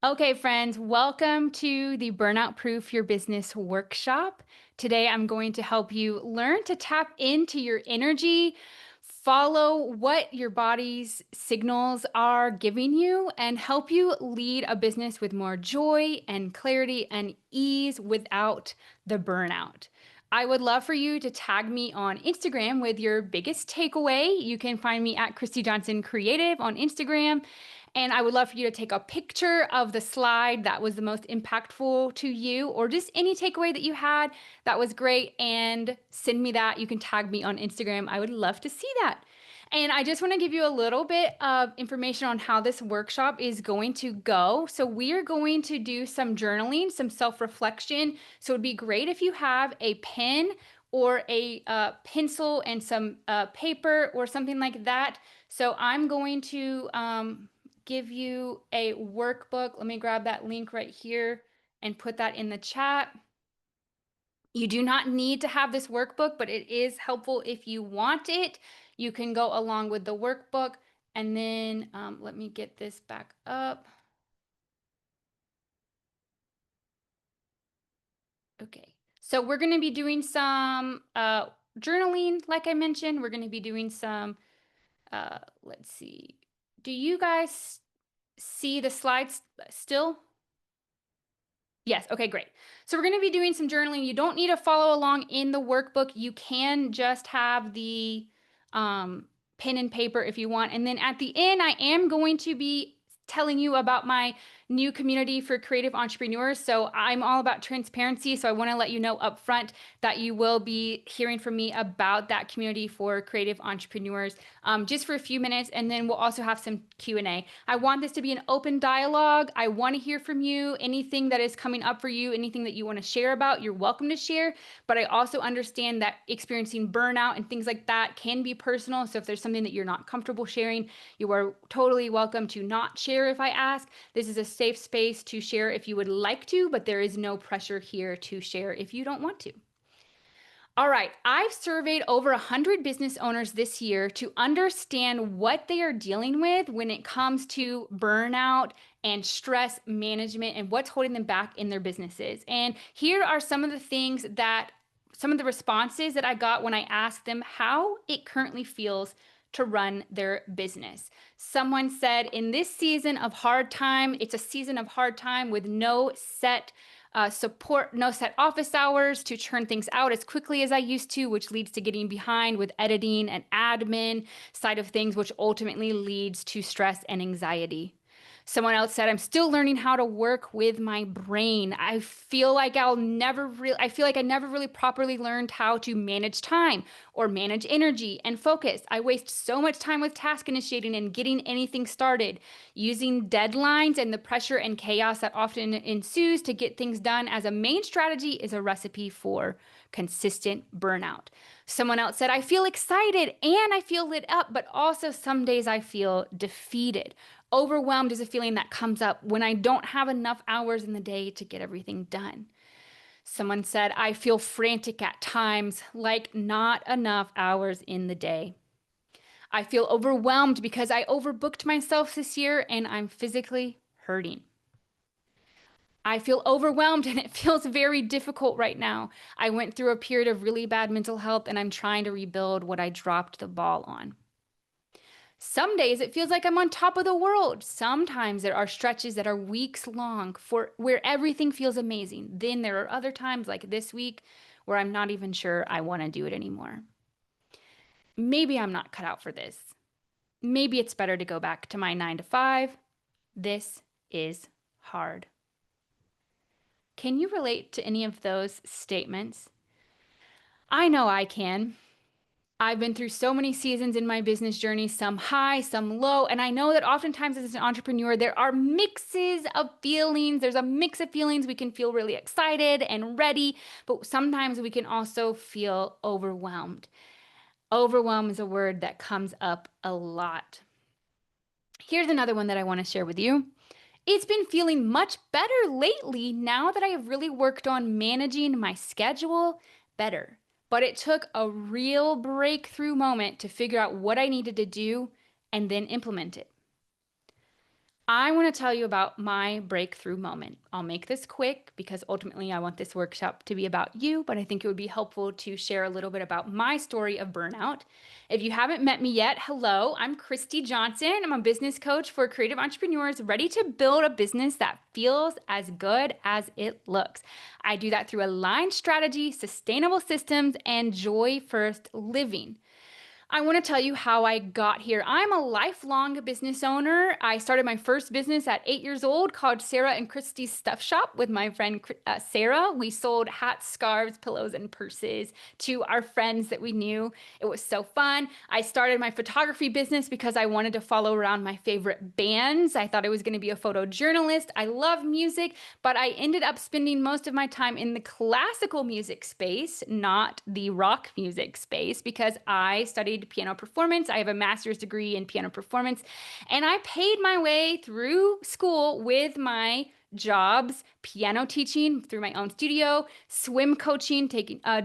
Okay, friends, welcome to the Burnout Proof Your Business workshop. Today, I'm going to help you learn to tap into your energy, follow what your body's signals are giving you, and help you lead a business with more joy and clarity and ease without the burnout. I would love for you to tag me on Instagram with your biggest takeaway. You can find me at Christy Johnson Creative on Instagram. And I would love for you to take a picture of the slide that was the most impactful to you, or just any takeaway that you had that was great, and send me that. You can tag me on Instagram. I would love to see that. And I just want to give you a little bit of information on how this workshop is going to go. So we are going to do some journaling, some self-reflection. So it'd be great if you have a pen or a pencil and some paper or something like that. So I'm going to give you a workbook. Let me grab that link right here and put that in the chat. You do not need to have this workbook, but it is helpful if you want it. You can go along with the workbook. And then let me get this back up. Okay, so we're going to be doing some journaling, like I mentioned. We're going to be doing some, let's see. Do you guys see the slides still? Yes, okay, great. So we're going to be doing some journaling. You don't need to follow along in the workbook. You can just have the pen and paper if you want. And then at the end, I am going to be telling you about my new community for creative entrepreneurs. So I'm all about transparency. So I want to let you know up front that you will be hearing from me about that community for creative entrepreneurs just for a few minutes. And then we'll also have some Q&A. I want this to be an open dialogue. I want to hear from you. Anything that is coming up for you, anything that you want to share about, you're welcome to share. But I also understand that experiencing burnout and things like that can be personal. So if there's something that you're not comfortable sharing, you are totally welcome to not share if I ask. This is a safe space to share if you would like to, but there is no pressure here to share if you don't want to. All right, I've surveyed over 100 business owners this year to understand what they are dealing with when it comes to burnout and stress management and what's holding them back in their businesses. And here are some of the things that some of the responses that I got when I asked them how it currently feels to run their business. Someone said, in this season of hard time, it's a season of hard time with no set support, no set office hours to churn things out as quickly as I used to, which leads to getting behind with editing and admin side of things, which ultimately leads to stress and anxiety. Someone else said, I'm still learning how to work with my brain. I feel like I never really properly learned how to manage time or manage energy and focus. I waste so much time with task initiating and getting anything started. Using deadlines and the pressure and chaos that often ensues to get things done as a main strategy is a recipe for consistent burnout. Someone else said, I feel excited and I feel lit up, but also some days I feel defeated. Overwhelmed is a feeling that comes up when I don't have enough hours in the day to get everything done. Someone said, I feel frantic at times, like not enough hours in the day. I feel overwhelmed because I overbooked myself this year and I'm physically hurting. I feel overwhelmed and it feels very difficult right now. I went through a period of really bad mental health and I'm trying to rebuild what I dropped the ball on. Some days it feels like I'm on top of the world. Sometimes there are stretches that are weeks long for where everything feels amazing. Then there are other times like this week where I'm not even sure I want to do it anymore. Maybe I'm not cut out for this. Maybe it's better to go back to my 9 to 5. This is hard. Can you relate to any of those statements? I know I can. I've been through so many seasons in my business journey, some high, some low. And I know that oftentimes as an entrepreneur, there are mixes of feelings. There's a mix of feelings. We can feel really excited and ready, but sometimes we can also feel overwhelmed. Overwhelm is a word that comes up a lot. Here's another one that I want to share with you. It's been feeling much better lately now that I have really worked on managing my schedule better. But it took a real breakthrough moment to figure out what I needed to do and then implement it. I want to tell you about my breakthrough moment. I'll make this quick because ultimately I want this workshop to be about you, but I think it would be helpful to share a little bit about my story of burnout. If you haven't met me yet, hello, I'm Christy Johnson. I'm a business coach for creative entrepreneurs ready to build a business that feels as good as it looks. I do that through aligned strategy, sustainable systems, and joy first living. I want to tell you how I got here. I'm a lifelong business owner. I started my first business at 8 years old called Sarah and Christie's Stuff Shop with my friend Sarah. We sold hats, scarves, pillows, and purses to our friends that we knew. It was so fun. I started my photography business because I wanted to follow around my favorite bands. I thought I was going to be a photojournalist. I love music, but I ended up spending most of my time in the classical music space, not the rock music space, because I studied piano performance. I have a master's degree in piano performance, and I paid my way through school with my jobs, piano teaching through my own studio, swim coaching,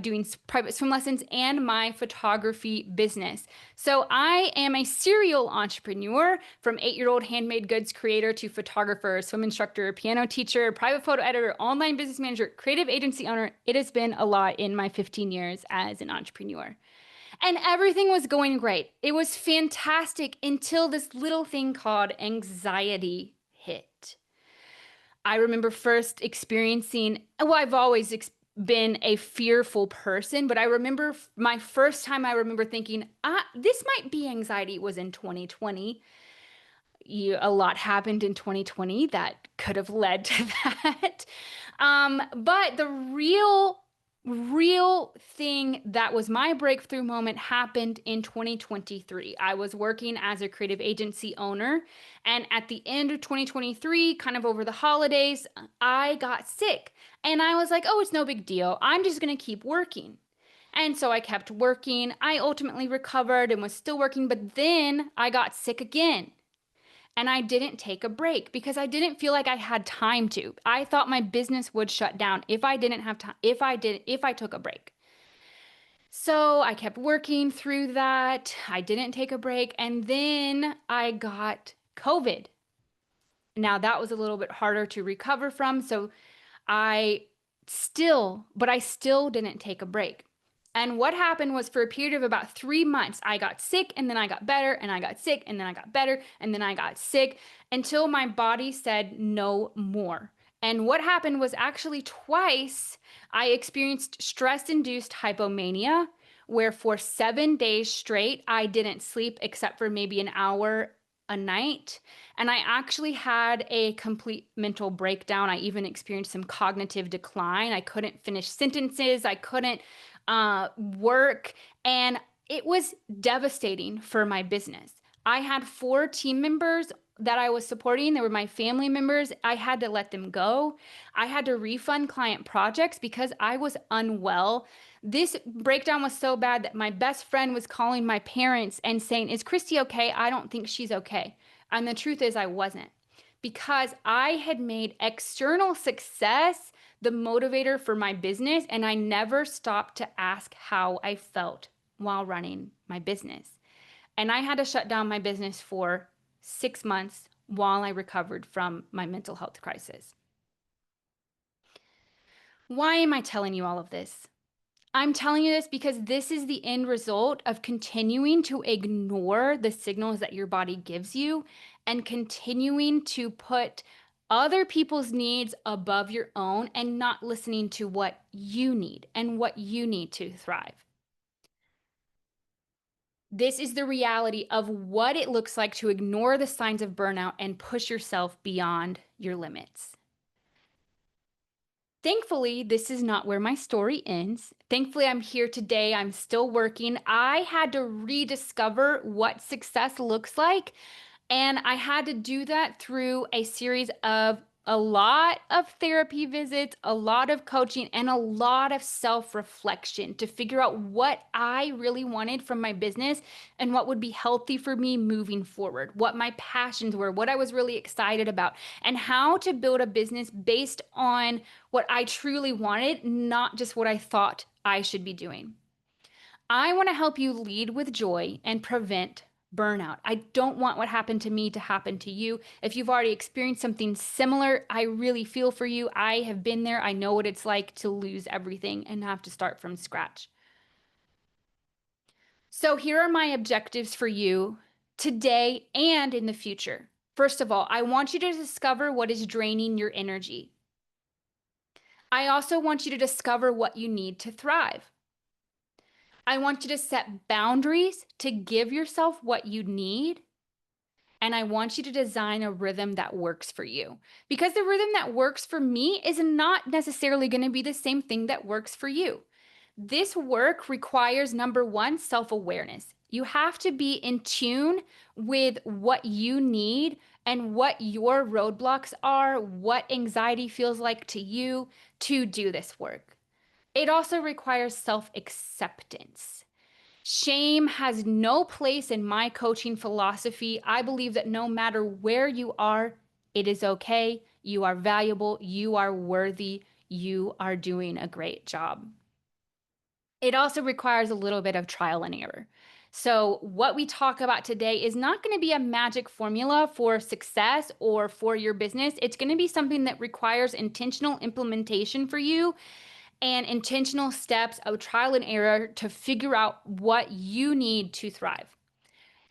doing private swim lessons, and my photography business. So I am a serial entrepreneur, from 8-year-old handmade goods creator to photographer, swim instructor, piano teacher, private photo editor, online business manager, creative agency owner. It has been a lot in my 15 years as an entrepreneur. And everything was going great. It was fantastic until this little thing called anxiety hit. I remember first experiencing, well, I've always been a fearful person, but I remember my first time I remember thinking, this might be anxiety. It was in 2020. A lot happened in 2020 that could have led to that. But the real thing that was my breakthrough moment happened in 2023. I was working as a creative agency owner, and at the end of 2023, kind of over the holidays, I got sick. And I was like, oh, it's no big deal. I'm just going to keep working. And so I kept working. I ultimately recovered and was still working, but then I got sick again. And I didn't take a break because I didn't feel like I had time to. I thought my business would shut down if I didn't have time, if I took a break. So I kept working through that. I didn't take a break. And then I got COVID. Now that was a little bit harder to recover from. So I still didn't take a break. And what happened was, for a period of about 3 months, I got sick and then I got better and I got sick and then I got better and then I got sick until my body said no more. And what happened was, actually twice I experienced stress-induced hypomania, where for 7 days straight I didn't sleep except for maybe an hour a night. And I actually had a complete mental breakdown. I even experienced some cognitive decline. I couldn't finish sentences. I couldn't work. And it was devastating for my business. I had 4 team members that I was supporting. They were my family members. I had to let them go. I had to refund client projects because I was unwell. This breakdown was so bad that my best friend was calling my parents and saying, is Christy okay? I don't think she's okay. And the truth is, I wasn't, because I had made external success the motivator for my business, and I never stopped to ask how I felt while running my business. And I had to shut down my business for 6 months while I recovered from my mental health crisis. Why am I telling you all of this? I'm telling you this because this is the end result of continuing to ignore the signals that your body gives you and continuing to put other people's needs above your own and not listening to what you need and what you need to thrive. This is the reality of what it looks like to ignore the signs of burnout and push yourself beyond your limits. Thankfully, this is not where my story ends. Thankfully, I'm here today. I'm still working. I had to rediscover what success looks like, and I had to do that through a series of a lot of therapy visits, a lot of coaching, and a lot of self-reflection to figure out what I really wanted from my business and what would be healthy for me moving forward, what my passions were, what I was really excited about, and how to build a business based on what I truly wanted, not just what I thought I should be doing. I want to help you lead with joy and prevent burnout. I don't want what happened to me to happen to you. If you've already experienced something similar, I really feel for you. I have been there. I know what it's like to lose everything and have to start from scratch. So, here are my objectives for you today and in the future. First of all, I want you to discover what is draining your energy. I also want you to discover what you need to thrive. I want you to set boundaries to give yourself what you need. And I want you to design a rhythm that works for you. Because the rhythm that works for me is not necessarily going to be the same thing that works for you. This work requires number one, self awareness. You have to be in tune with what you need and what your roadblocks are, what anxiety feels like to you to do this work. It also requires self acceptance. Shame has no place in my coaching philosophy. I believe that no matter where you are, it is okay. You are valuable. You are worthy. You are doing a great job. It also requires a little bit of trial and error. So, what we talk about today is not going to be a magic formula for success or for your business. It's going to be something that requires intentional implementation for you and intentional steps of trial and error to figure out what you need to thrive.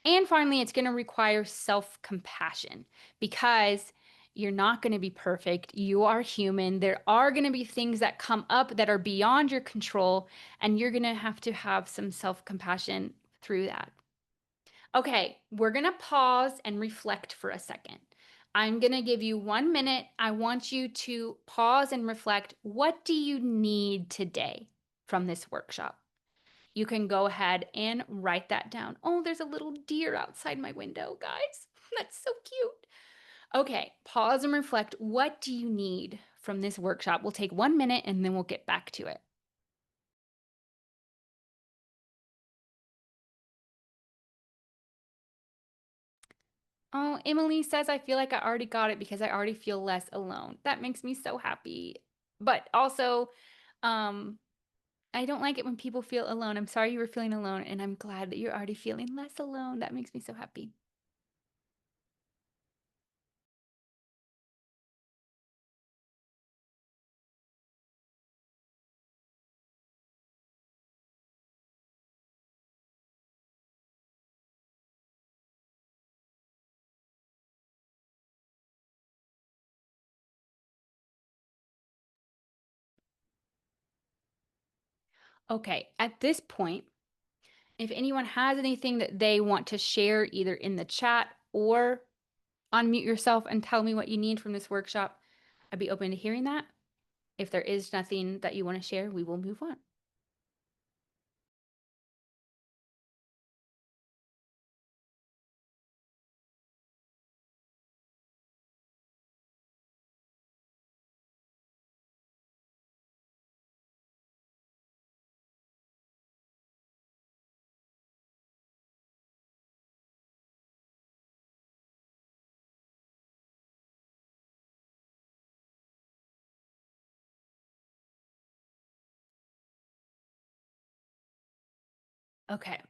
And finally, it's going to require self compassion because you're not going to be perfect. You are human. There are going to be things that come up that are beyond your control, and you're going to have some self compassion through that. Okay, we're going to pause and reflect for a second. I'm going to give you 1 minute. I want you to pause and reflect. What do you need today from this workshop? You can go ahead and write that down. Oh, there's a little deer outside my window, guys. That's so cute. Okay, pause and reflect. What do you need from this workshop? We'll take 1 minute and then we'll get back to it. Oh, Emily says, I feel like I already got it because I already feel less alone. That makes me so happy. But also, um, I don't like it when people feel alone. I'm sorry you were feeling alone, and I'm glad that you're already feeling less alone. That makes me so happy. Okay, at this point, if anyone has anything that they want to share, either in the chat or unmute yourself and tell me what you need from this workshop, I'd be open to hearing that. If there is nothing that you want to share, we will move on. Okay.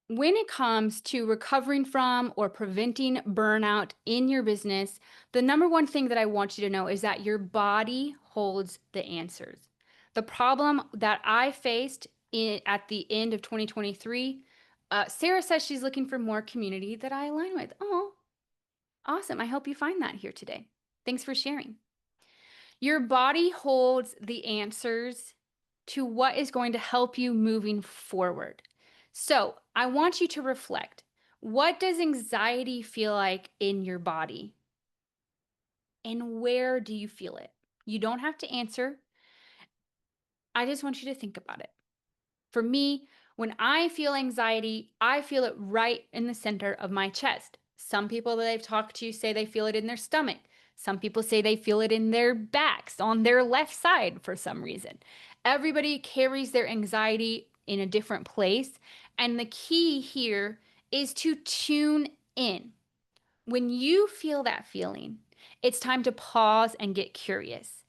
When it comes to recovering from or preventing burnout in your business, the number one thing that I want you to know is that your body holds the answers. The problem that I faced at the end of 2023, Sarah says she's looking for more community that I align with. Oh, awesome. I hope you find that here today. Thanks for sharing. Your body holds the answers to what is going to help you moving forward. So I want you to reflect. What does anxiety feel like in your body? And where do you feel it? You don't have to answer. I just want you to think about it. For me, when I feel anxiety, I feel it right in the center of my chest. Some people that I've talked to say they feel it in their stomach. Some people say they feel it in their backs, on their left side for some reason. Everybody carries their anxiety in a different place. And the key here is to tune in. When you feel that feeling, it's time to pause and get curious.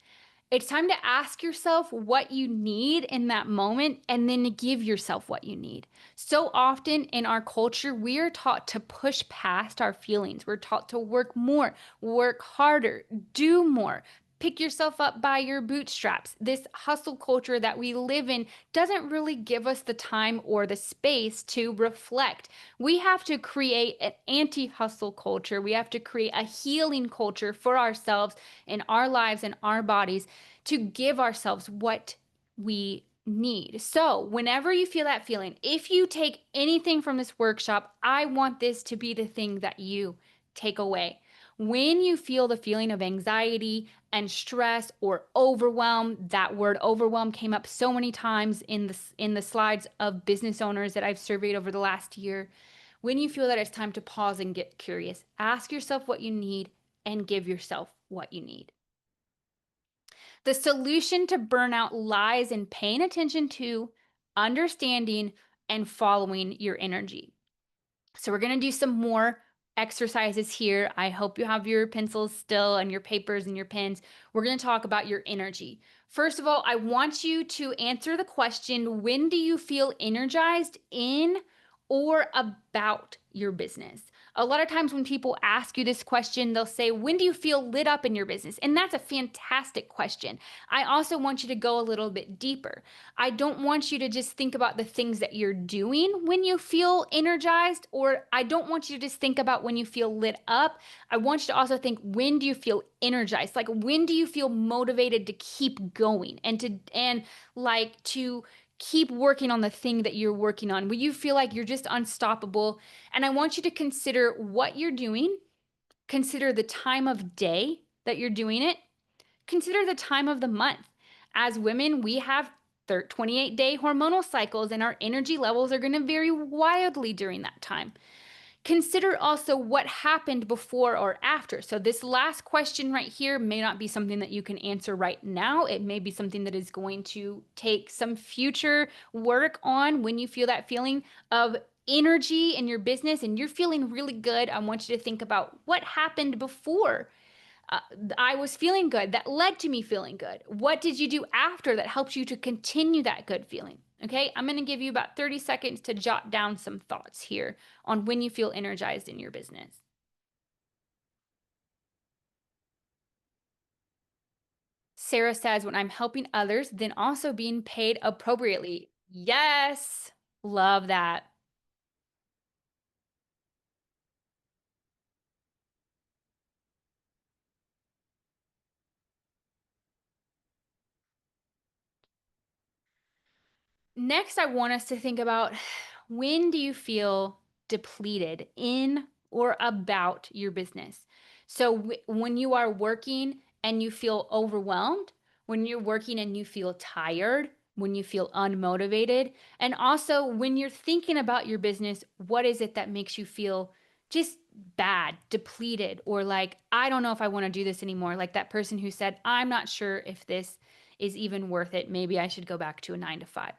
It's time to ask yourself what you need in that moment and then to give yourself what you need. So often in our culture, we are taught to push past our feelings. We're taught to work more, work harder, do more. Pick yourself up by your bootstraps. This hustle culture that we live in doesn't really give us the time or the space to reflect. We have to create an anti hustle culture. We have to create a healing culture for ourselves in our lives and our bodies to give ourselves what we need. So, whenever you feel that feeling, if you take anything from this workshop, I want this to be the thing that you take away. When you feel the feeling of anxiety and stress or overwhelm, that word overwhelm came up so many times in the slides of business owners that I've surveyed over the last year. When you feel that it's time to pause and get curious, ask yourself what you need and give yourself what you need. The solution to burnout lies in paying attention to, understanding, and following your energy. So, we're going to do some more exercises here. I hope you have your pencils still and your papers and your pens. We're going to talk about your energy. First of all, I want you to answer the question, when do you feel energized in or about your business? A lot of times when people ask you this question, they'll say, when do you feel lit up in your business? And that's a fantastic question. I also want you to go a little bit deeper. I don't want you to just think about the things that you're doing when you feel energized, or I don't want you to just think about when you feel lit up. I want you to also think, when do you feel energized? Like, when do you feel motivated to keep going and like to keep working on the thing that you're working on? Will you feel like you're just unstoppable? And I want you to consider what you're doing, consider the time of day that you're doing it, consider the time of the month. As women, we have 28-day hormonal cycles, and our energy levels are going to vary wildly during that time. Consider also what happened before or after. So, this last question right here may not be something that you can answer right now. It may be something that is going to take some future work on. When you feel that feeling of energy in your business and you're feeling really good, I want you to think about what happened before uh, I was feeling good that led to me feeling good. What did you do after that helps you to continue that good feeling? Okay, I'm going to give you about 30 seconds to jot down some thoughts here on when you feel energized in your business. Sarah says, when I'm helping others, then also being paid appropriately. Yes, love that. Next, I want us to think about, when do you feel depleted in or about your business? So, when you are working and you feel overwhelmed, when you're working and you feel tired, when you feel unmotivated, and also when you're thinking about your business, what is it that makes you feel just bad, depleted, or like, I don't know if I want to do this anymore? Like that person who said, I'm not sure if this is even worth it. Maybe I should go back to a 9 to 5.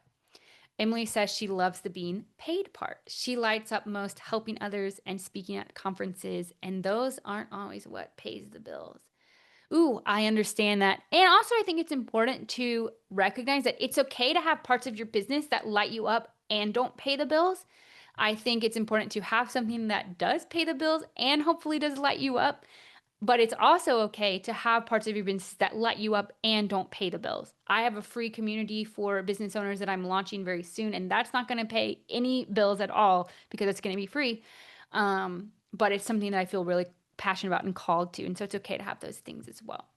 Emily says she loves the being paid part. She lights up most helping others and speaking at conferences, and those aren't always what pays the bills. Ooh, I understand that. And also, I think it's important to recognize that it's okay to have parts of your business that light you up and don't pay the bills. I think it's important to have something that does pay the bills and hopefully does light you up. But it's also okay to have parts of your business that light you up and don't pay the bills. I have a free community for business owners that I'm launching very soon, and that's not going to pay any bills at all because it's going to be free. But it's something that I feel really passionate about and called to. And so it's okay to have those things as well.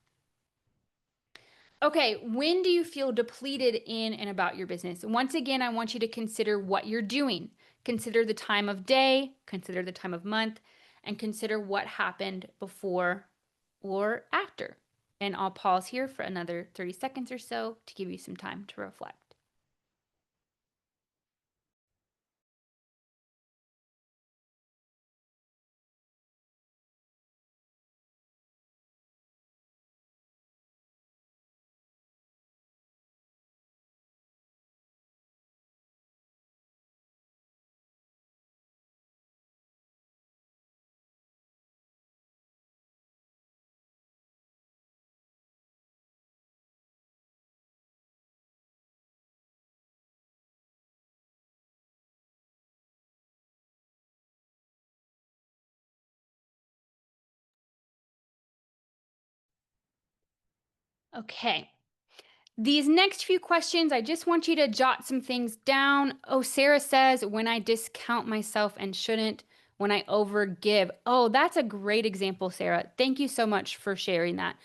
Okay, when do you feel depleted in and about your business? Once again, I want you to consider what you're doing. Consider the time of day, consider the time of month, and consider what happened before or after. And I'll pause here for another 30 seconds or so to give you some time to reflect. Okay. These next few questions, I just want you to jot some things down. Oh, Sarah says, when I discount myself and shouldn't, when I overgive. Oh, that's a great example, Sarah. Thank you so much for sharing that.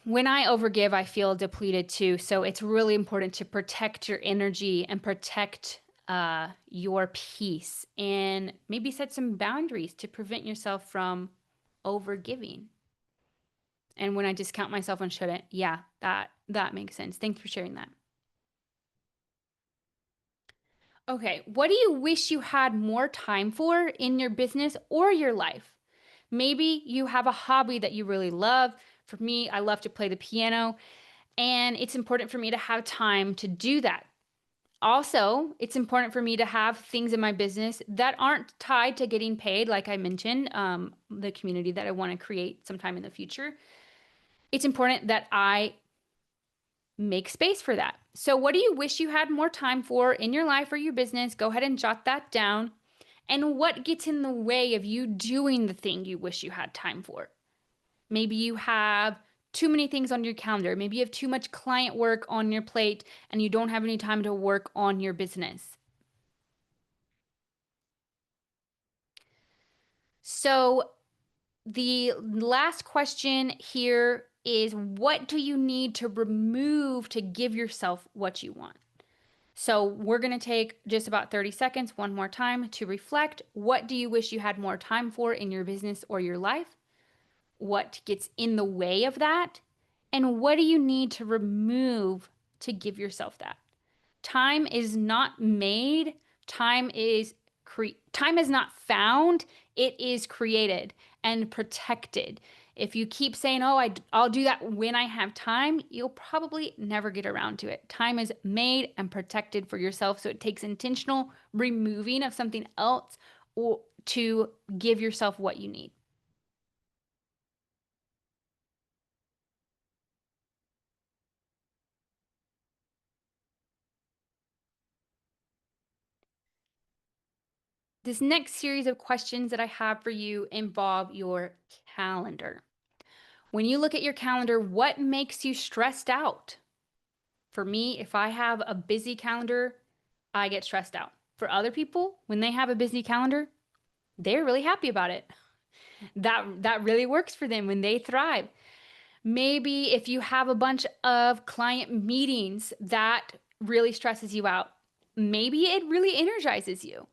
When I overgive, I feel depleted too. So it's really important to protect your energy and protect your peace and maybe set some boundaries to prevent yourself from overgiving. And when I discount myself and shouldn't, yeah, that makes sense. Thanks for sharing that. Okay, what do you wish you had more time for in your business or your life? Maybe you have a hobby that you really love. For me, I love to play the piano, and it's important for me to have time to do that. Also, it's important for me to have things in my business that aren't tied to getting paid, like I mentioned, the community that I want to create sometime in the future. It's important that I make space for that. So, what do you wish you had more time for in your life or your business? Go ahead and jot that down. And what gets in the way of you doing the thing you wish you had time for? Maybe you have too many things on your calendar. Maybe you have too much client work on your plate and you don't have any time to work on your business. So, the last question here is, what do you need to remove to give yourself what you want? So we're going to take just about 30 seconds one more time to reflect. What do you wish you had more time for in your business or your life? What gets in the way of that? And what do you need to remove to give yourself that? Time is not made, time is time is not found, it is created and protected. If you keep saying, "Oh, I'll do that when I have time," you'll probably never get around to it. Time is made and protected for yourself, so it takes intentional removing of something else or to give yourself what you need. This next series of questions that I have for you involve your calendar. When you look at your calendar, what makes you stressed out? For me, if I have a busy calendar, I get stressed out. For other people, when they have a busy calendar, they're really happy about it. That really works for them when they thrive. Maybe if you have a bunch of client meetings, that really stresses you out. Maybe it really energizes you.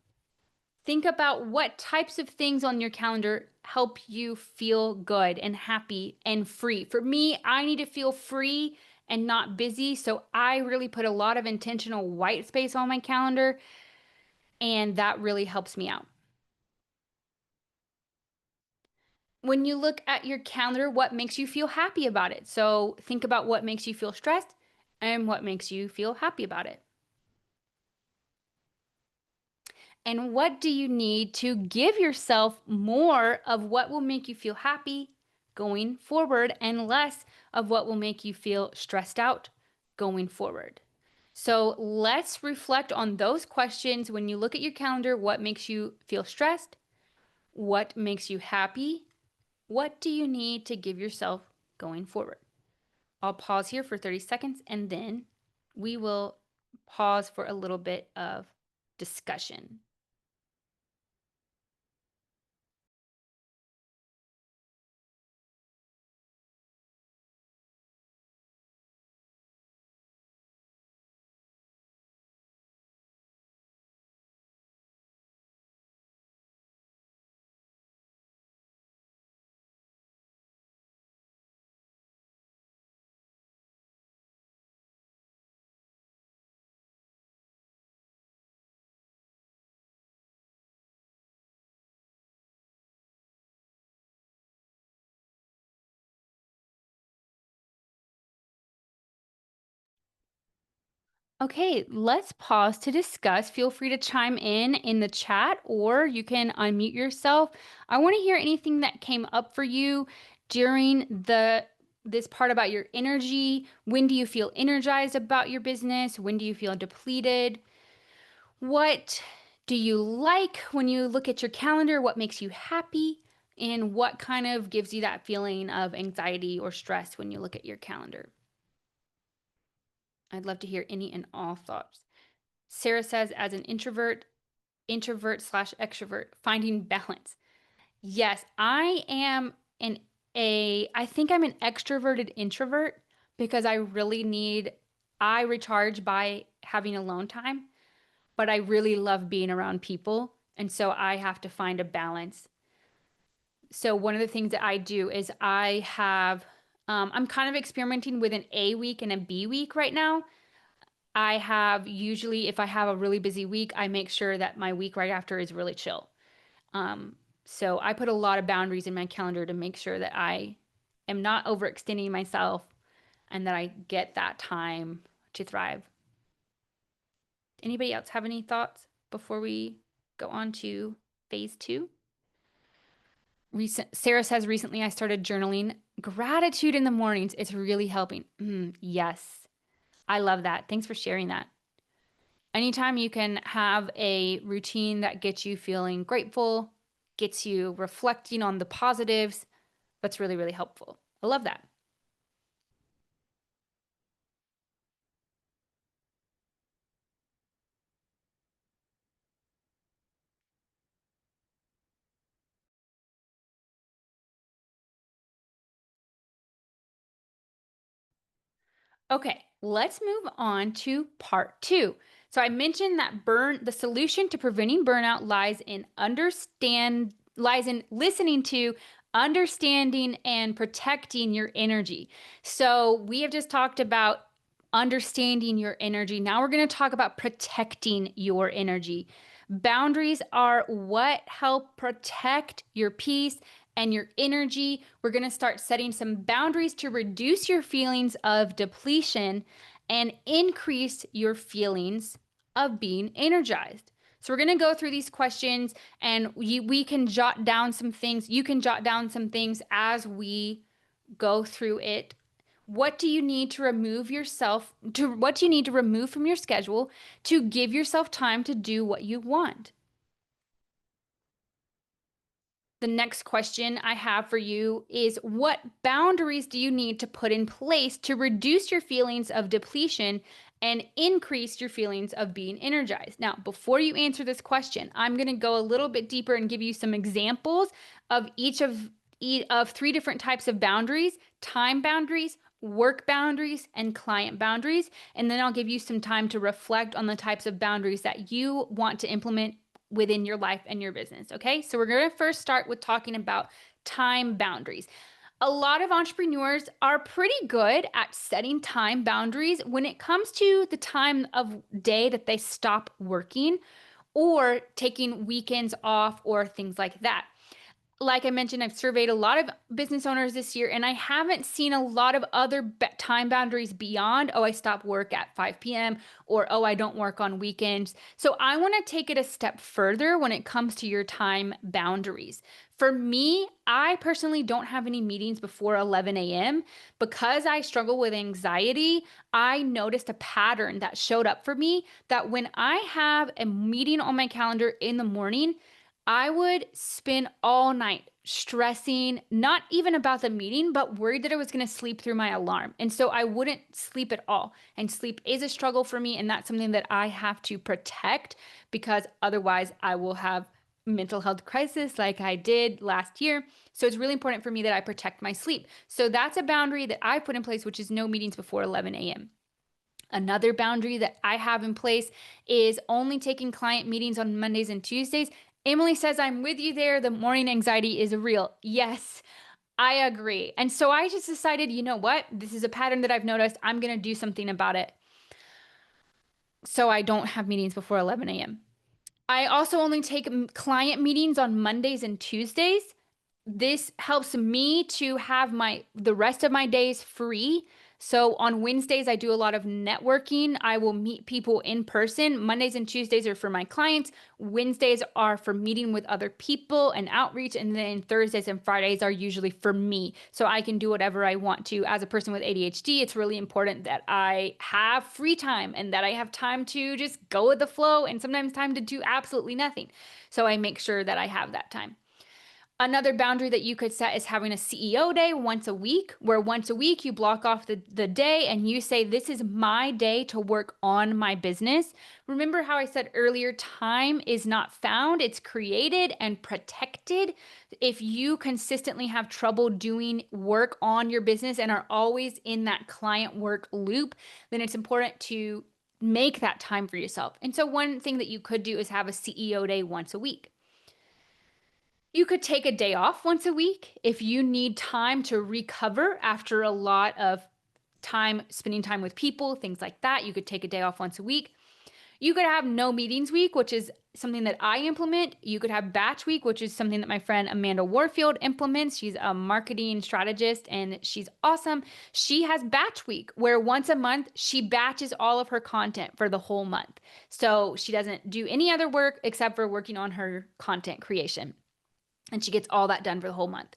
Think about what types of things on your calendar help you feel good and happy and free. For me, I need to feel free and not busy. So I really put a lot of intentional white space on my calendar, and that really helps me out. When you look at your calendar, what makes you feel happy about it? So think about what makes you feel stressed and what makes you feel happy about it. And what do you need to give yourself more of what will make you feel happy going forward and less of what will make you feel stressed out going forward? So let's reflect on those questions when you look at your calendar. What makes you feel stressed? What makes you happy? What do you need to give yourself going forward? I'll pause here for 30 seconds and then we will pause for a little bit of discussion. Okay, let's pause to discuss. Feel free to chime in the chat or you can unmute yourself. I want to hear anything that came up for you during this part about your energy. When do you feel energized about your business? When do you feel depleted? What do you like when you look at your calendar? What makes you happy? And what kind of gives you that feeling of anxiety or stress when you look at your calendar? I'd love to hear any and all thoughts. Sarah says, as an introvert slash extrovert, finding balance. Yes, I am an I think I'm an extroverted introvert because I recharge by having alone time, but I really love being around people. And so I have to find a balance. So one of the things that I do is I'm kind of experimenting with an A week and a B week right now. I have usually, if I have a really busy week, I make sure that my week right after is really chill. Um, so I put a lot of boundaries in my calendar to make sure that I am not overextending myself and that I get that time to thrive. Anybody else have any thoughts before we go on to phase two? Sarah says recently I started journaling gratitude in the mornings. It's really helping. Yes, I love that. Thanks for sharing that. Anytime you can have a routine that gets you feeling grateful, gets you reflecting on the positives, that's really, really helpful. I love that. Okay, let's move on to part two. So I mentioned that the solution to preventing burnout lies in listening to, understanding, and protecting your energy. So we have just talked about understanding your energy. Now we're going to talk about protecting your energy. Boundaries are what help protect your peace and your energy. We're going to start setting some boundaries to reduce your feelings of depletion and increase your feelings of being energized. So we're going to go through these questions and we can jot down some things. You can jot down some things as we go through it. What do you need to what do you need to remove from your schedule to give yourself time to do what you want? The next question I have for you is, what boundaries do you need to put in place to reduce your feelings of depletion and increase your feelings of being energized? Now, before you answer this question, I'm going to go a little bit deeper and give you some examples of each of three different types of boundaries: time boundaries, work boundaries, and client boundaries. And then I'll give you some time to reflect on the types of boundaries that you want to implement within your life and your business. Okay, so we're going to first start with talking about time boundaries. A lot of entrepreneurs are pretty good at setting time boundaries when it comes to the time of day that they stop working or taking weekends off or things like that. Like I mentioned, I've surveyed a lot of business owners this year, and I haven't seen a lot of other time boundaries beyond, oh, I stop work at 5 p.m. or, oh, I don't work on weekends. So I want to take it a step further when it comes to your time boundaries. For me, I personally don't have any meetings before 11 a.m. Because I struggle with anxiety. I noticed a pattern that showed up for me that when I have a meeting on my calendar in the morning, I would spend all night stressing, not even about the meeting, but worried that I was going to sleep through my alarm. And so I wouldn't sleep at all. And sleep is a struggle for me. And that's something that I have to protect because otherwise I will have mental health crisis like I did last year. So it's really important for me that I protect my sleep. So that's a boundary that I put in place, which is no meetings before 11 a.m. Another boundary that I have in place is only taking client meetings on Mondays and Tuesdays. Emily says, I'm with you there. The morning anxiety is real. Yes, I agree. And so I just decided, you know what? This is a pattern that I've noticed. I'm going to do something about it. So I don't have meetings before 11 a.m. I also only take client meetings on Mondays and Tuesdays. This helps me to have the rest of my days free. So on Wednesdays, I do a lot of networking. I will meet people in person. Mondays and Tuesdays are for my clients. Wednesdays are for meeting with other people and outreach. And then Thursdays and Fridays are usually for me. So I can do whatever I want to. As a person with ADHD, it's really important that I have free time and that I have time to just go with the flow and sometimes time to do absolutely nothing. So I make sure that I have that time. Another boundary that you could set is having a CEO day once a week, where once a week you block off the day and you say, this is my day to work on my business. Remember how I said earlier, time is not found, it's created and protected. If you consistently have trouble doing work on your business and are always in that client work loop, then it's important to make that time for yourself. And so one thing that you could do is have a CEO day once a week. You could take a day off once a week if you need time to recover after a lot of time spending time with people, things like that. You could take a day off once a week. You could have no meetings week, which is something that I implement. You could have batch week, which is something that my friend Amanda Warfield implements. She's a marketing strategist and she's awesome. She has batch week where once a month she batches all of her content for the whole month. So she doesn't do any other work except for working on her content creation. And she gets all that done for the whole month.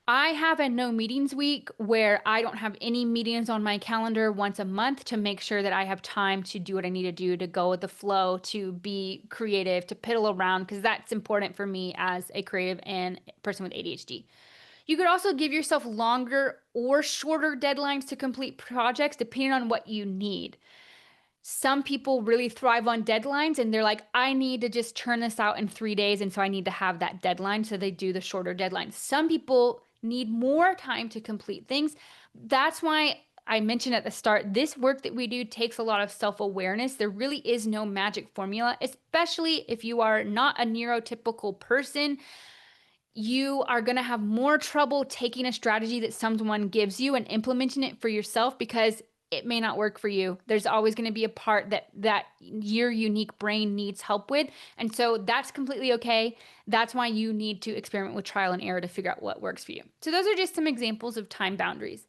I have a no meetings week where I don't have any meetings on my calendar once a month to make sure that I have time to do what I need to do, to go with the flow, to be creative, to piddle around, because that's important for me as a creative and person with ADHD. You could also give yourself longer or shorter deadlines to complete projects depending on what you need. Some people really thrive on deadlines and they're like, I need to just turn this out in 3 days. And so I need to have that deadline. So they do the shorter deadlines. Some people need more time to complete things. That's why I mentioned at the start, this work that we do takes a lot of self-awareness. There really is no magic formula, especially if you are not a neurotypical person. You are going to have more trouble taking a strategy that someone gives you and implementing it for yourself because it may not work for you. There's always going to be a part that your unique brain needs help with. And so that's completely okay. That's why you need to experiment with trial and error to figure out what works for you. So those are just some examples of time boundaries.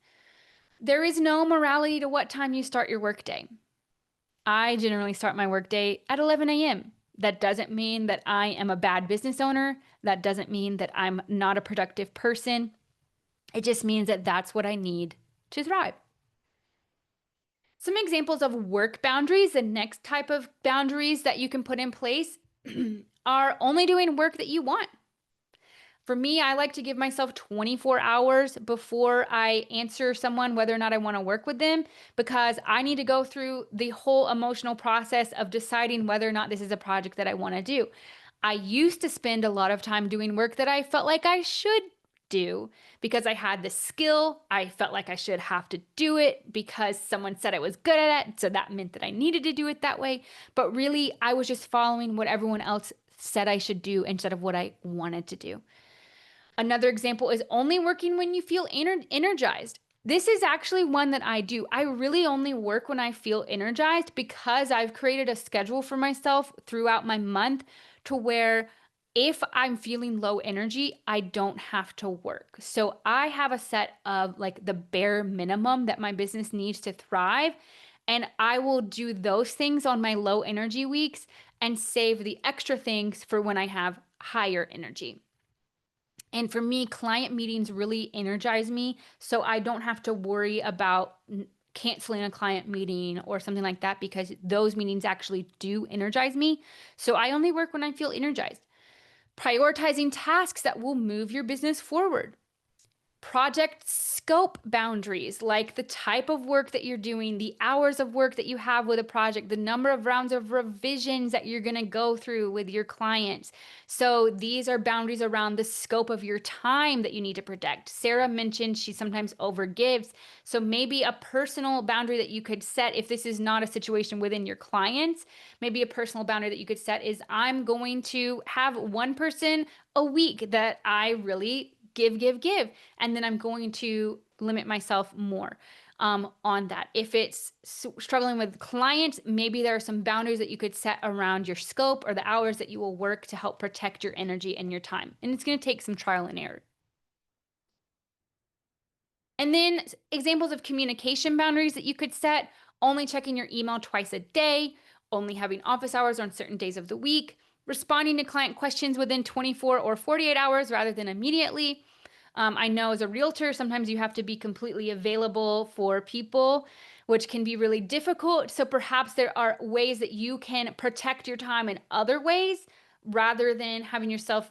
There is no morality to what time you start your workday. I generally start my workday at 11 a.m. That doesn't mean that I am a bad business owner. That doesn't mean that I'm not a productive person. It just means that that's what I need to thrive. Some examples of work boundaries, the next type of boundaries that you can put in place are only doing work that you want. For me, I like to give myself 24 hours before I answer someone whether or not I want to work with them because I need to go through the whole emotional process of deciding whether or not this is a project that I want to do. I used to spend a lot of time doing work that I felt like I should do because I had the skill. I felt like I should have to do it because someone said I was good at it. So that meant that I needed to do it that way. But really, I was just following what everyone else said I should do instead of what I wanted to do. Another example is only working when you feel energized. This is actually one that I do. I really only work when I feel energized because I've created a schedule for myself throughout my month to where if I'm feeling low energy, I don't have to work. So I have a set of like the bare minimum that my business needs to thrive. And I will do those things on my low energy weeks and save the extra things for when I have higher energy. And for me, client meetings really energize me. So I don't have to worry about canceling a client meeting or something like that because those meetings actually do energize me. So I only work when I feel energized. Prioritizing tasks that will move your business forward. Project scope boundaries, like the type of work that you're doing, the hours of work that you have with a project, the number of rounds of revisions that you're going to go through with your clients. So these are boundaries around the scope of your time that you need to protect. Sarah mentioned she sometimes overgives. So maybe a personal boundary that you could set if this is not a situation within your clients, maybe a personal boundary that you could set is I'm going to have one person a week that I really give, and then I'm going to limit myself more on that. If it's struggling with clients, maybe there are some boundaries that you could set around your scope or the hours that you will work to help protect your energy and your time. And it's going to take some trial and error. And then examples of communication boundaries that you could set, only checking your email twice a day, only having office hours on certain days of the week, responding to client questions within 24 or 48 hours rather than immediately. I know as a realtor, sometimes you have to be completely available for people, which can be really difficult. So perhaps there are ways that you can protect your time in other ways rather than having yourself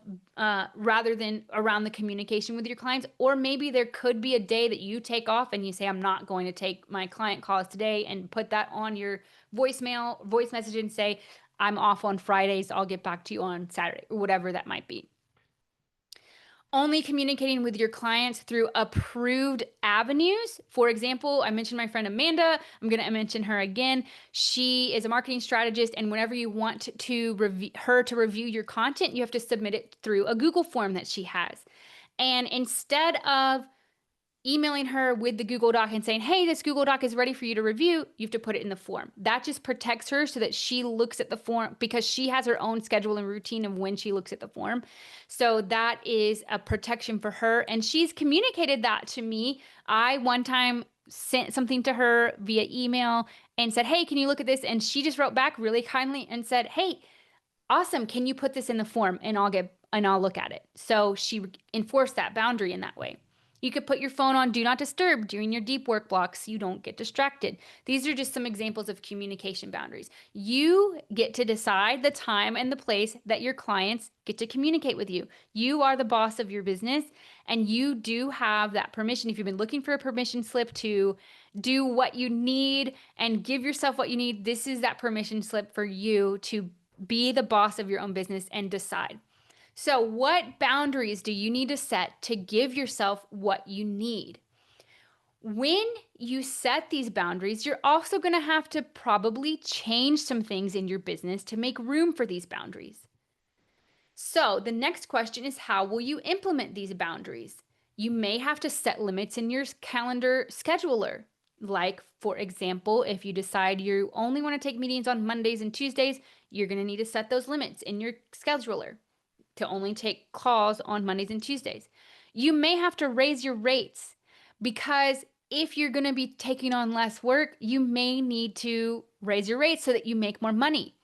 rather than around the communication with your clients. Or maybe there could be a day that you take off and you say, I'm not going to take my client calls today, and put that on your voice message and say, I'm off on Fridays, I'll get back to you on Saturday, or whatever that might be. Only communicating with your clients through approved avenues. For example, I mentioned my friend Amanda. I'm going to mention her again. She is a marketing strategist, and whenever you want to her to review your content, you have to submit it through a Google form that she has. And instead of emailing her with the Google Doc and saying, hey, this Google Doc is ready for you to review, you have to put it in the form. That just protects her so that she looks at the form, because she has her own schedule and routine of when she looks at the form. So that is a protection for her. And she's communicated that to me. I one time sent something to her via email and said, hey, can you look at this? And she just wrote back really kindly and said, hey, awesome, can you put this in the form, and I'll look at it. So she enforced that boundary in that way. You could put your phone on do not disturb during your deep work blocks so you don't get distracted. These are just some examples of communication boundaries. You get to decide the time and the place that your clients get to communicate with you. You are the boss of your business, and you do have that permission. If you've been looking for a permission slip to do what you need and give yourself what you need, this is that permission slip for you to be the boss of your own business and decide. So, what boundaries do you need to set to give yourself what you need? When you set these boundaries, you're also going to have to probably change some things in your business to make room for these boundaries. So, the next question is, how will you implement these boundaries? You may have to set limits in your calendar scheduler. Like, for example, if you decide you only want to take meetings on Mondays and Tuesdays, you're going to need to set those limits in your scheduler to only take calls on Mondays and Tuesdays. You may have to raise your rates, because if you're going to be taking on less work, you may need to raise your rates so that you make more money.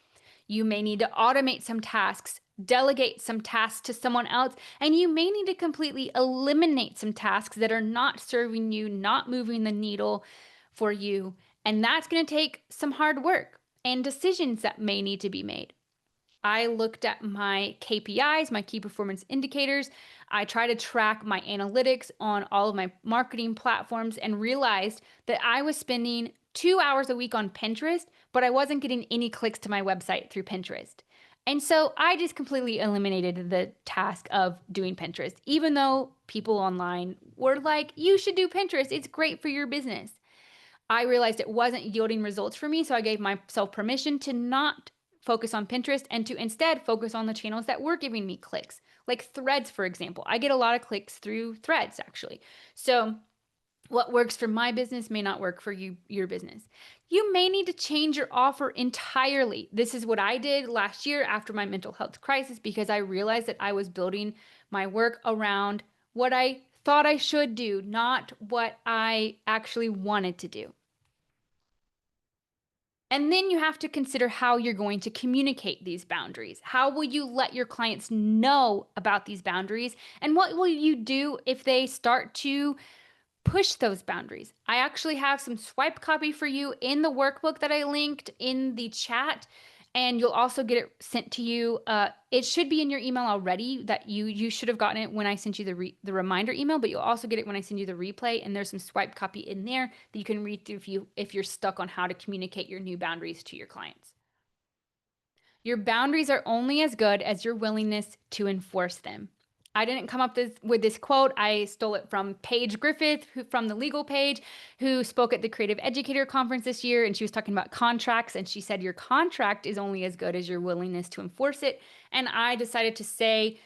You may need to automate some tasks, delegate some tasks to someone else, and you may need to completely eliminate some tasks that are not serving you, not moving the needle for you. And that's going to take some hard work and decisions that may need to be made. I looked at my KPIs, my key performance indicators. I try to track my analytics on all of my marketing platforms, and realized that I was spending 2 hours a week on Pinterest, but I wasn't getting any clicks to my website through Pinterest. And so I just completely eliminated the task of doing Pinterest, even though people online were like, you should do Pinterest, it's great for your business. I realized it wasn't yielding results for me, so I gave myself permission to not focus on Pinterest and to instead focus on the channels that were giving me clicks, like Threads, for example. I get a lot of clicks through Threads, actually. So what works for my business may not work for your business. You may need to change your offer entirely. This is what I did last year after my mental health crisis, because I realized that I was building my work around what I thought I should do, not what I actually wanted to do. And then you have to consider how you're going to communicate these boundaries. How will you let your clients know about these boundaries? And what will you do if they start to push those boundaries? I actually have some swipe copy for you in the workbook that I linked in the chat, and you'll also get it sent to you. It should be in your email already. That you should have gotten it when I sent you the reminder email, but you'll also get it when I send you the replay. And there's some swipe copy in there that you can read through if you're stuck on how to communicate your new boundaries to your clients. Your boundaries are only as good as your willingness to enforce them. I didn't come up with this quote. I stole it from Paige Griffith, from the Legal Page, who spoke at the Creative Educator Conference this year. And she was talking about contracts. And she said, your contract is only as good as your willingness to enforce it. And I decided to say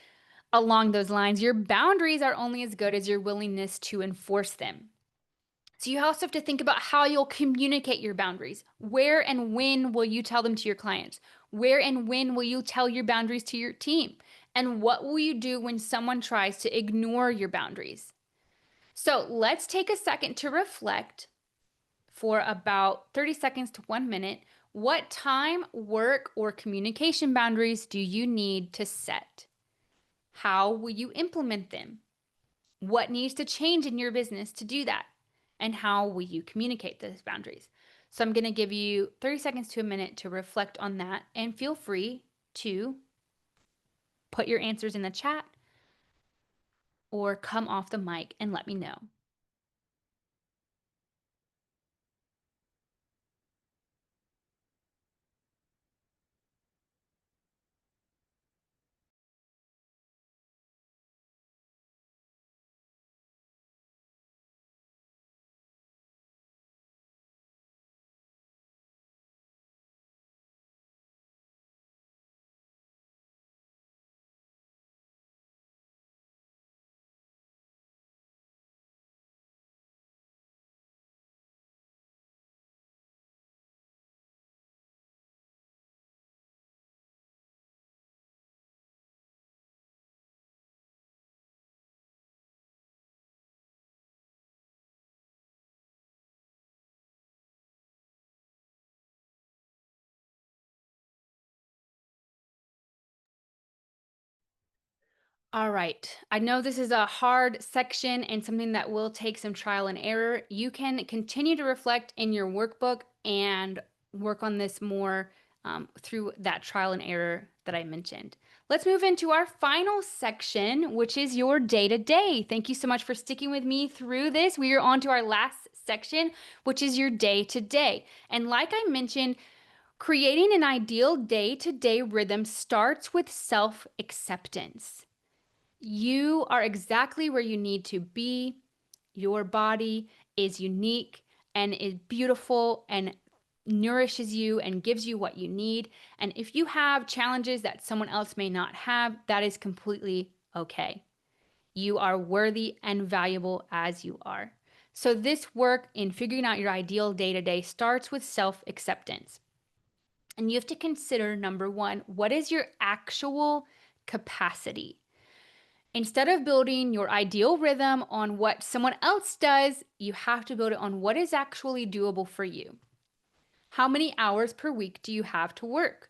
along those lines, your boundaries are only as good as your willingness to enforce them. So you also have to think about how you'll communicate your boundaries. Where and when will you tell them to your clients? Where and when will you tell your boundaries to your team? And what will you do when someone tries to ignore your boundaries? So let's take a second to reflect for about 30 seconds to 1 minute. What time, work, or communication boundaries do you need to set? How will you implement them? What needs to change in your business to do that? And how will you communicate those boundaries? So I'm going to give you 30 seconds to a minute to reflect on that, and feel free to put your answers in the chat or come off the mic and let me know. All right. I know this is a hard section and something that will take some trial and error. You can continue to reflect in your workbook and work on this more through that trial and error that I mentioned. Let's move into our final section, which is your day to day. Thank you so much for sticking with me through this. We are on to our last section, which is your day to day. And like I mentioned, creating an ideal day to day rhythm starts with self acceptance. You are exactly where you need to be. Your body is unique and is beautiful and nourishes you and gives you what you need. And if you have challenges that someone else may not have, that is completely okay. You are worthy and valuable as you are. So, this work in figuring out your ideal day to day starts with self acceptance. And you have to consider number one, what is your actual capacity? Instead of building your ideal rhythm on what someone else does, you have to build it on what is actually doable for you. How many hours per week do you have to work?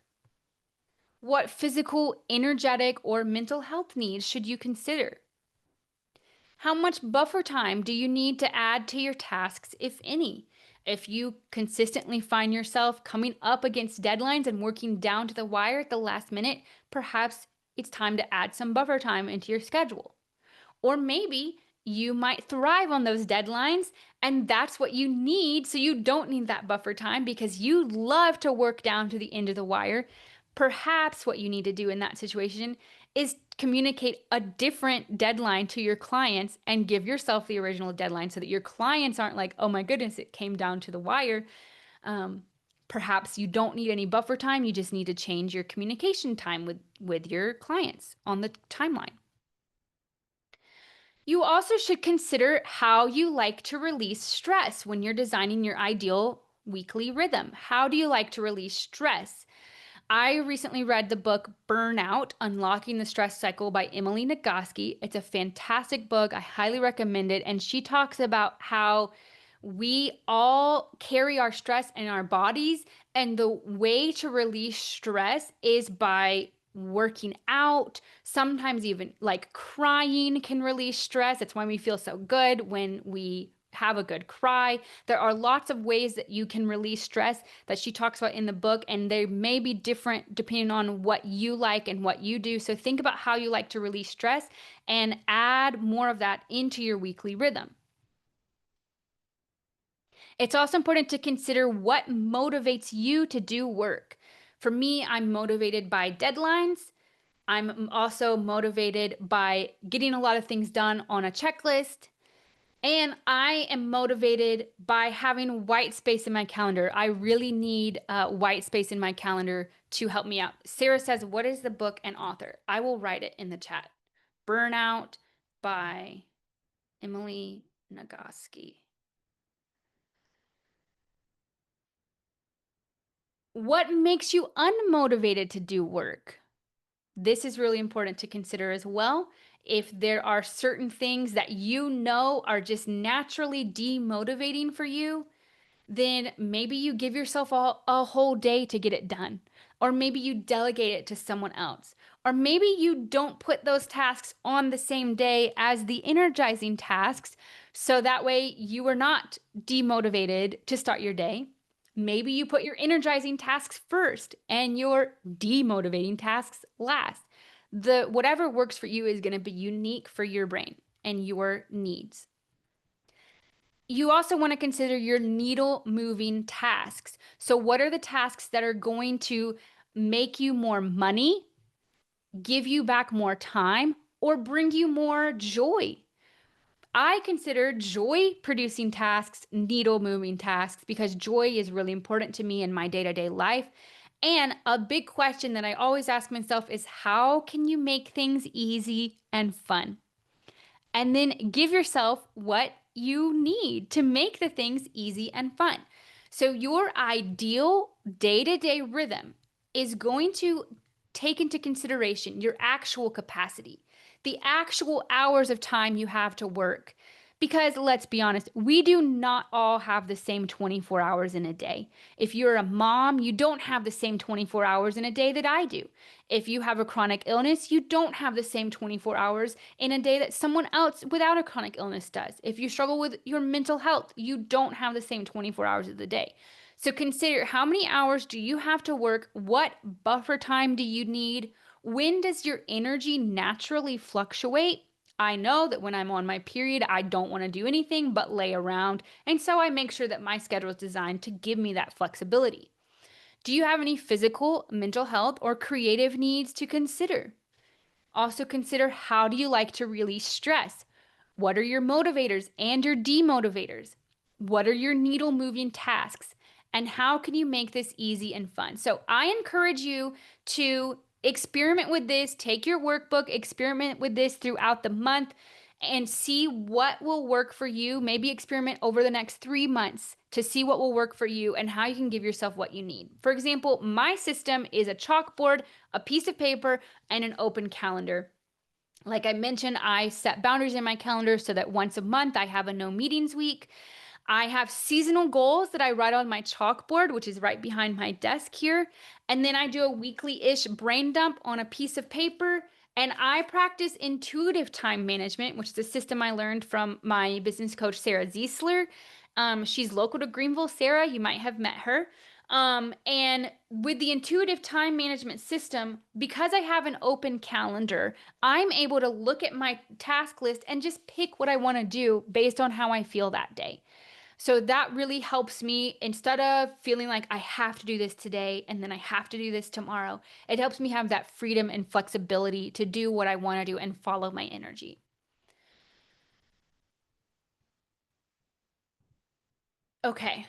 What physical, energetic, or mental health needs should you consider? How much buffer time do you need to add to your tasks, if any? If you consistently find yourself coming up against deadlines and working down to the wire at the last minute, perhaps it's time to add some buffer time into your schedule. Or maybe you might thrive on those deadlines and that's what you need. So you don't need that buffer time because you love to work down to the end of the wire. Perhaps what you need to do in that situation is communicate a different deadline to your clients and give yourself the original deadline so that your clients aren't like, oh my goodness, it came down to the wire. Um, Perhaps you don't need any buffer time. You just need to change your communication time with your clients on the timeline. You also should consider how you like to release stress when you're designing your ideal weekly rhythm. How do you like to release stress? I recently read the book Burnout, Unlocking the Stress Cycle by Emily Nagoski. It's a fantastic book. I highly recommend it. And she talks about how we all carry our stress in our bodies, and the way to release stress is by working out. Sometimes even like crying can release stress. It's why we feel so good when we have a good cry. There are lots of ways that you can release stress that she talks about in the book, and they may be different depending on what you like and what you do. So think about how you like to release stress and add more of that into your weekly rhythm. It's also important to consider what motivates you to do work. For me, I'm motivated by deadlines. I'm also motivated by getting a lot of things done on a checklist. And I am motivated by having white space in my calendar. I really need white space in my calendar to help me out. Sarah says, what is the book and author? I will write it in the chat. Burnout by Emily Nagoski. What makes you unmotivated to do work? This is really important to consider as well. If there are certain things that you know are just naturally demotivating for you, then maybe you give yourself a whole day to get it done. Or maybe you delegate it to someone else. Or maybe you don't put those tasks on the same day as the energizing tasks. So that way you are not demotivated to start your day. Maybe you put your energizing tasks first and your demotivating tasks last. The whatever works for you is going to be unique for your brain and your needs. You also want to consider your needle moving tasks. So, what are the tasks that are going to make you more money, give you back more time, or bring you more joy? I consider joy producing tasks needle moving tasks because joy is really important to me in my day to day life. And a big question that I always ask myself is how can you make things easy and fun? And then give yourself what you need to make the things easy and fun. So, your ideal day to day rhythm is going to take into consideration your actual capacity, the actual hours of time you have to work. Because let's be honest, we do not all have the same 24 hours in a day. If you're a mom, you don't have the same 24 hours in a day that I do. If you have a chronic illness, you don't have the same 24 hours in a day that someone else without a chronic illness does. If you struggle with your mental health, you don't have the same 24 hours of the day. So consider how many hours do you have to work? What buffer time do you need? When does your energy naturally fluctuate? I know that when I'm on my period, I don't want to do anything but lay around. And so I make sure that my schedule is designed to give me that flexibility. Do you have any physical, mental health, or creative needs to consider? Also consider how do you like to release stress? What are your motivators and your demotivators? What are your needle moving tasks? And how can you make this easy and fun? So I encourage you to experiment with this, take your workbook, experiment with this throughout the month and see what will work for you. Maybe experiment over the next 3 months to see what will work for you and how you can give yourself what you need. For example, my system is a chalkboard, a piece of paper, and an open calendar. Like I mentioned, I set boundaries in my calendar so that once a month I have a no meetings week. I have seasonal goals that I write on my chalkboard, which is right behind my desk here. And then I do a weekly-ish brain dump on a piece of paper. And I practice intuitive time management, which is a system I learned from my business coach, Sarah Ziesler. She's local to Greenville. Sarah, you might have met her. And with the intuitive time management system, because I have an open calendar, I'm able to look at my task list and just pick what I want to do based on how I feel that day. So that really helps me instead of feeling like I have to do this today and then I have to do this tomorrow. It helps me have that freedom and flexibility to do what I want to do and follow my energy. Okay.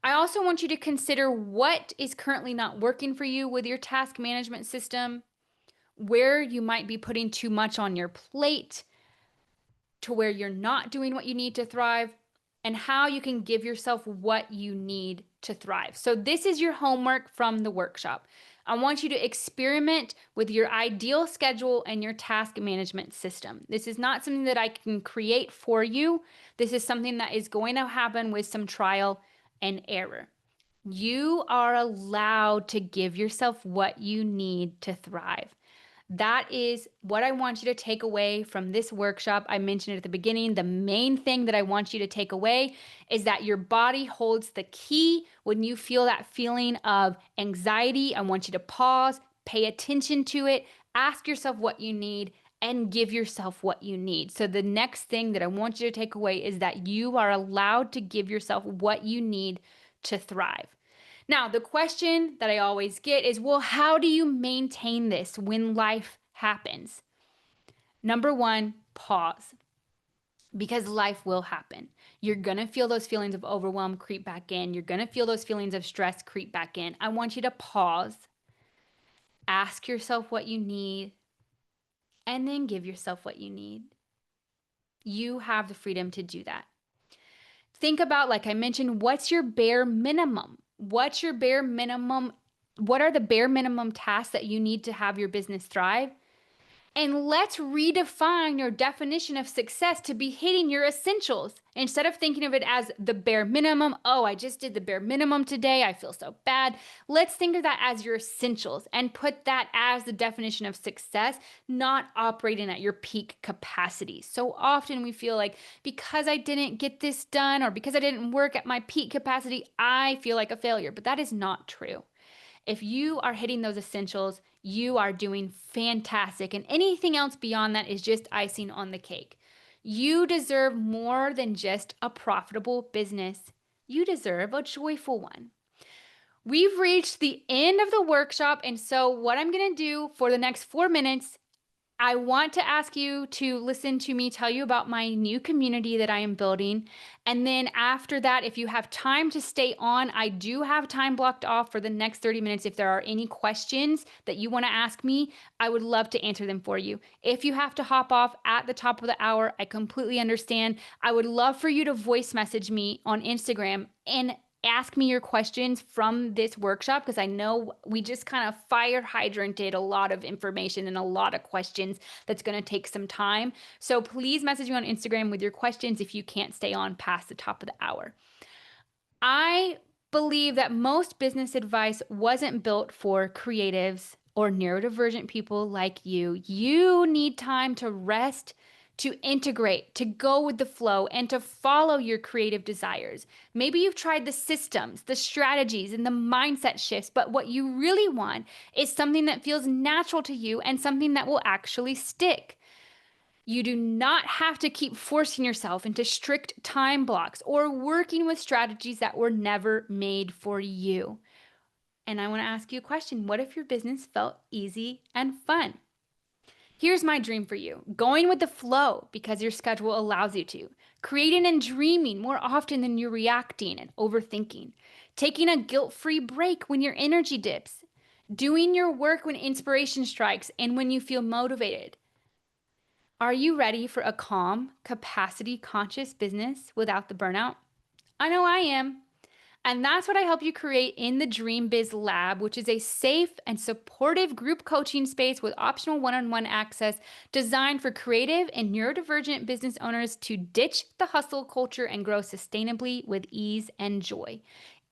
I also want you to consider what is currently not working for you with your task management system, where you might be putting too much on your plate to where you're not doing what you need to thrive, and how you can give yourself what you need to thrive. So, this is your homework from the workshop. I want you to experiment with your ideal schedule and your task management system. This is not something that I can create for you. This is something that is going to happen with some trial and error. You are allowed to give yourself what you need to thrive. That is what I want you to take away from this workshop. I mentioned it at the beginning. The main thing that I want you to take away is that your body holds the key. When you feel that feeling of anxiety, I want you to pause, pay attention to it, ask yourself what you need, and give yourself what you need. So, the next thing that I want you to take away is that you are allowed to give yourself what you need to thrive. Now, the question that I always get is, well, how do you maintain this when life happens? Number one, pause, because life will happen. You're going to feel those feelings of overwhelm creep back in. You're going to feel those feelings of stress creep back in. I want you to pause, ask yourself what you need, and then give yourself what you need. You have the freedom to do that. Think about, like I mentioned, what's your bare minimum? What's your bare minimum? What are the bare minimum tasks that you need to have your business thrive? And let's redefine your definition of success to be hitting your essentials. Instead of thinking of it as the bare minimum, oh, I just did the bare minimum today, I feel so bad. Let's think of that as your essentials and put that as the definition of success, not operating at your peak capacity. So often we feel like because I didn't get this done or because I didn't work at my peak capacity, I feel like a failure. But that is not true. If you are hitting those essentials, you are doing fantastic. And anything else beyond that is just icing on the cake. You deserve more than just a profitable business. You deserve a joyful one. We've reached the end of the workshop. And so, what I'm going to do for the next 4 minutes, I want to ask you to listen to me tell you about my new community that I am building. And then after that, if you have time to stay on, I do have time blocked off for the next 30 minutes. If there are any questions that you want to ask me, I would love to answer them for you. If you have to hop off at the top of the hour, I completely understand. I would love for you to voice message me on Instagram and ask me your questions from this workshop, because I know we just kind of fire hydranted a lot of information and a lot of questions that's going to take some time. So please message me on Instagram with your questions if you can't stay on past the top of the hour. I believe that most business advice wasn't built for creatives or neurodivergent people like you. You need time to rest, to integrate, to go with the flow, and to follow your creative desires. Maybe you've tried the systems, the strategies, and the mindset shifts, but what you really want is something that feels natural to you and something that will actually stick. You do not have to keep forcing yourself into strict time blocks or working with strategies that were never made for you. And I want to ask you a question. What if your business felt easy and fun? Here's my dream for you: going with the flow because your schedule allows you to, creating and dreaming more often than you're reacting and overthinking, taking a guilt-free break when your energy dips, doing your work when inspiration strikes and when you feel motivated. Are you ready for a calm, capacity conscious business without the burnout? I know I am. And that's what I help you create in the Dream Biz Lab, which is a safe and supportive group coaching space with optional one-on-one access designed for creative and neurodivergent business owners to ditch the hustle culture and grow sustainably with ease and joy.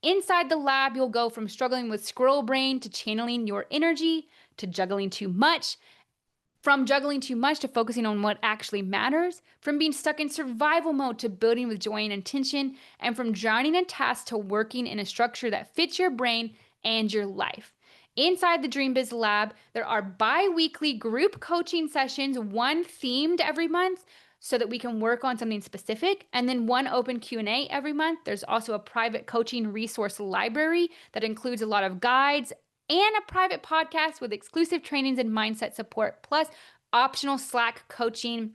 Inside the lab, you'll go from struggling with squirrel brain to channeling your energy to juggling too much, from juggling too much to focusing on what actually matters, from being stuck in survival mode to building with joy and intention, and from drowning in tasks to working in a structure that fits your brain and your life. Inside the Dream Biz Lab, there are bi-weekly group coaching sessions, one themed every month so that we can work on something specific, and then one open Q&A every month. There's also a private coaching resource library that includes a lot of guides and a private podcast with exclusive trainings and mindset support, plus optional Slack coaching.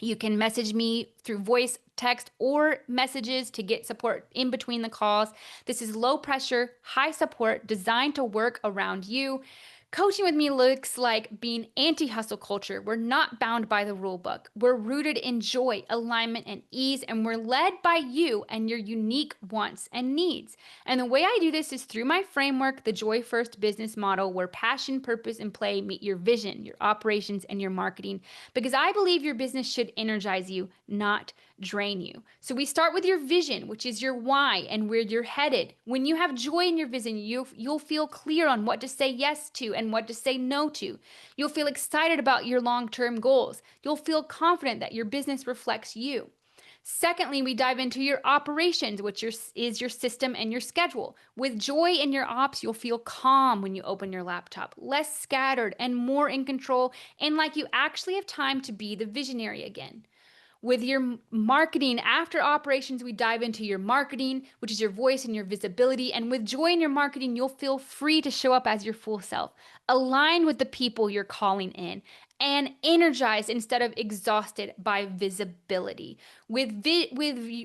You can message me through voice, text, or messages to get support in between the calls. This is low pressure, high support, designed to work around you. Coaching with me looks like being anti-hustle culture. We're not bound by the rule book. We're rooted in joy, alignment, and ease, and we're led by you and your unique wants and needs. And the way I do this is through my framework, the Joy First business model, where passion, purpose, and play meet your vision, your operations, and your marketing. Because I believe your business should energize you, not drain you. So we start with your vision, which is your why and where you're headed. When you have joy in your vision, you'll feel clear on what to say yes to and what to say no to. You'll feel excited about your long-term goals. You'll feel confident that your business reflects you. Secondly, we dive into your operations, which is your system and your schedule. With joy in your ops, you'll feel calm when you open your laptop, less scattered and more in control, and like you actually have time to be the visionary again. With your marketing, after operations, we dive into your marketing, which is your voice and your visibility. And with joy in your marketing, you'll feel free to show up as your full self, aligned with the people you're calling in, and energized instead of exhausted by visibility. When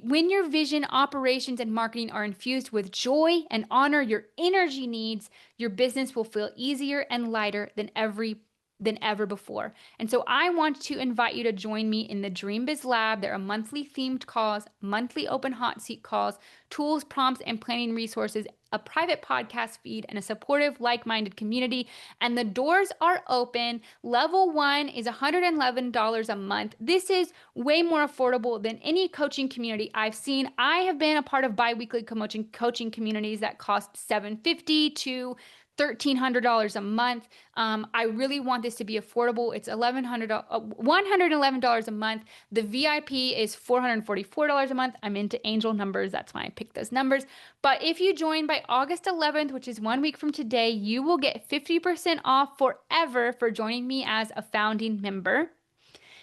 your vision, operations, and marketing are infused with joy and honor your energy needs, your business will feel easier and lighter than ever before. And so I want to invite you to join me in the Dream Biz Lab. There are monthly themed calls, monthly open hot seat calls, tools, prompts, and planning resources, a private podcast feed, and a supportive, like-minded community. And the doors are open. Level 1 is $111 a month. This is way more affordable than any coaching community I've seen. I have been a part of bi-weekly coaching communities that cost $750 to $1,300 a month. I really want this to be affordable. It's $111 a month. The VIP is $444 a month. I'm into angel numbers. That's why I picked those numbers. But if you join by August 11th, which is 1 week from today, you will get 50% off forever for joining me as a founding member.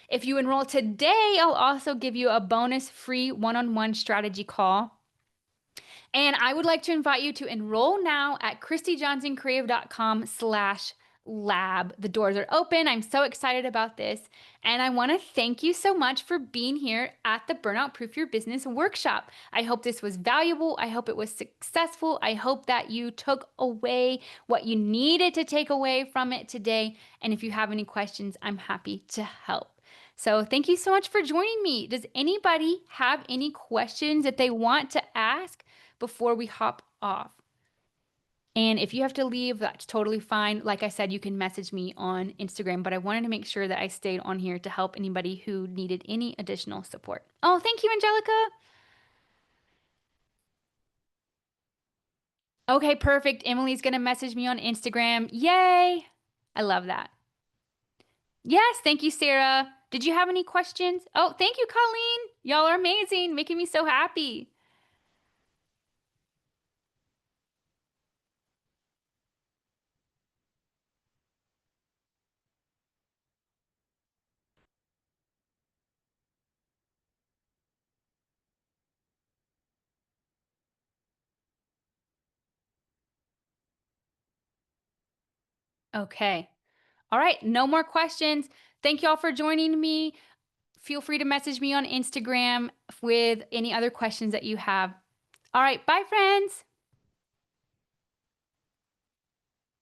If you enroll today, I'll also give you a bonus free one-on-one strategy call. And I would like to invite you to enroll now at christyjohnsoncreative.com/lab. The doors are open. I'm so excited about this. And I want to thank you so much for being here at the Burnout Proof Your Business workshop. I hope this was valuable. I hope it was successful. I hope that you took away what you needed to take away from it today. And if you have any questions, I'm happy to help. So thank you so much for joining me. Does anybody have any questions that they want to ask before we hop off? And if you have to leave, that's totally fine. Like I said, you can message me on Instagram, but I wanted to make sure that I stayed on here to help anybody who needed any additional support. Oh, thank you, Angelica. Okay, perfect. Emily's going to message me on Instagram. Yay. I love that. Yes, thank you, Sarah. Did you have any questions? Oh, thank you, Colleen. Y'all are amazing, making me so happy. Okay. All right, no more questions. Thank y'all for joining me. Feel free to message me on Instagram with any other questions that you have. All right, bye, friends.